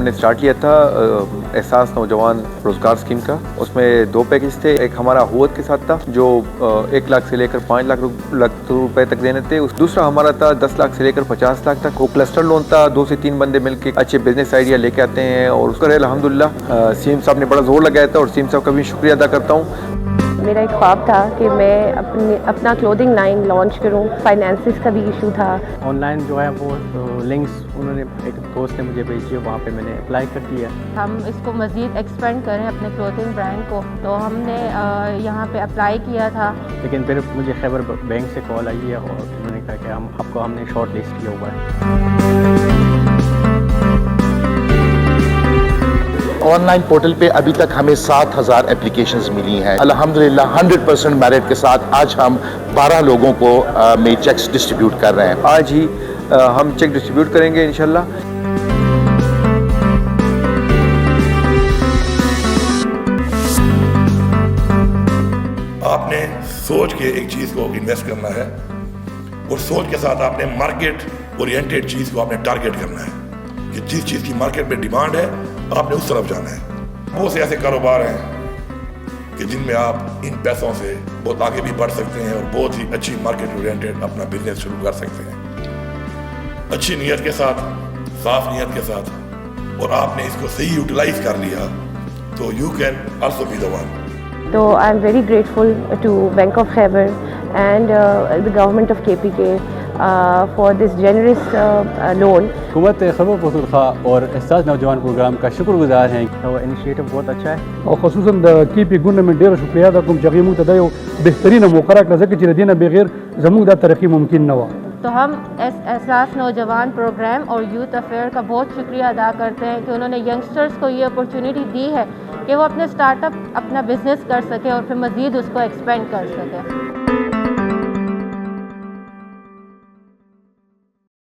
نے اسٹارٹ کیا تھا احساس نوجوان روزگار اسکیم کا. اس میں 2 پیکج تھے. ایک ہمارا ہوت کے ساتھ تھا جو 1 لاکھ سے لے کر 5 لاکھ روپے تک دینے تھے. دوسرا ہمارا تھا 10 لاکھ سے لے کر 50 لاکھ تک. وہ کلسٹر لون تھا. 2 سے 3 بندے مل کے اچھے بزنس آئیڈیا لے کے آتے ہیں اور اس کا الحمدللہ سیم صاحب نے بڑا زور لگایا تھا اور سیم صاحب کا بھی شکریہ ادا کرتا ہوں. میرا ایک خواب تھا کہ میں اپنا کلودنگ لائن لانچ کروں. فائنینسز کا بھی ایشو تھا. آن لائن جو ہے وہ لنکس انہوں نے ایک دوست نے مجھے بھیجی ہے, وہاں پہ میں نے اپلائی کر دیا. ہم اس کو مزید ایکسپینڈ کریں اپنے کلوتھنگ برانڈ کو, تو ہم نے یہاں پہ اپلائی کیا تھا. لیکن پھر مجھے خیبر بینک سے کال آئی ہے اور انہوں نے کہا کہ ہم نے شارٹ لسٹ کیا ہوا ہے. آن لائن پورٹل پہ ابھی تک ہمیں 7,000 اپلیکیشنز ملی ہیں. الحمدللہ 100% میرٹ کے ساتھ آج ہم 12 لوگوں کو میں چیکس ڈسٹریبیوٹ کر رہے ہیں. آج ہی ہم چیک ڈسٹریبیوٹ کریں گے انشاءاللہ. آپ نے سوچ کے ایک چیز کو انویسٹ کرنا ہے اور سوچ کے ساتھ آپ نے مارکیٹ اورینٹیڈ چیز کو آپ نے ٹارگیٹ کرنا ہے کہ جس چیز کی مارکیٹ میں ڈیمانڈ ہے آپ نے اس طرف جانا ہے. بہت سے ایسے کاروبار ہیں کہ جن میں آپ ان پیسوں سے بہت آگے بھی بڑھ سکتے ہیں اور بہت ہی اچھی مارکیٹ اورینٹیڈ اپنا بزنس شروع کر سکتے ہیں اچھی نیت کے ساتھ, صاف نیت کے ساتھ, اور آپ نے اس کو صحیح یوٹیلائز کر لیا تو you can also be the one. تو I am very grateful to bank of Khyber and the government of KPK for this generous loan. حکومت خیبر پختونخوا اور احساس نوجوان پروگرام کا شکر گزار ہیں. وہ انیشیٹو بہت اچھا ہے او خصوصا د KPK ګوند ډیر شکریہ ادا کوم چې هغه موږ ته د یو بهترینه موقع راکړه ځکه چې د دې نه بغیر زموږ دا ترقی ممکن نه وه. تو ہم احساس نوجوان پروگرام اور یوتھ افیئر کا بہت شکریہ ادا کرتے ہیں کہ انہوں نے ینگسٹرز کو یہ اپرچونیٹی دی ہے کہ وہ اپنے اسٹارٹ اپ اپنا بزنس کر سکے اور پھر مزید اس کو ایکسپینڈ کر سکے.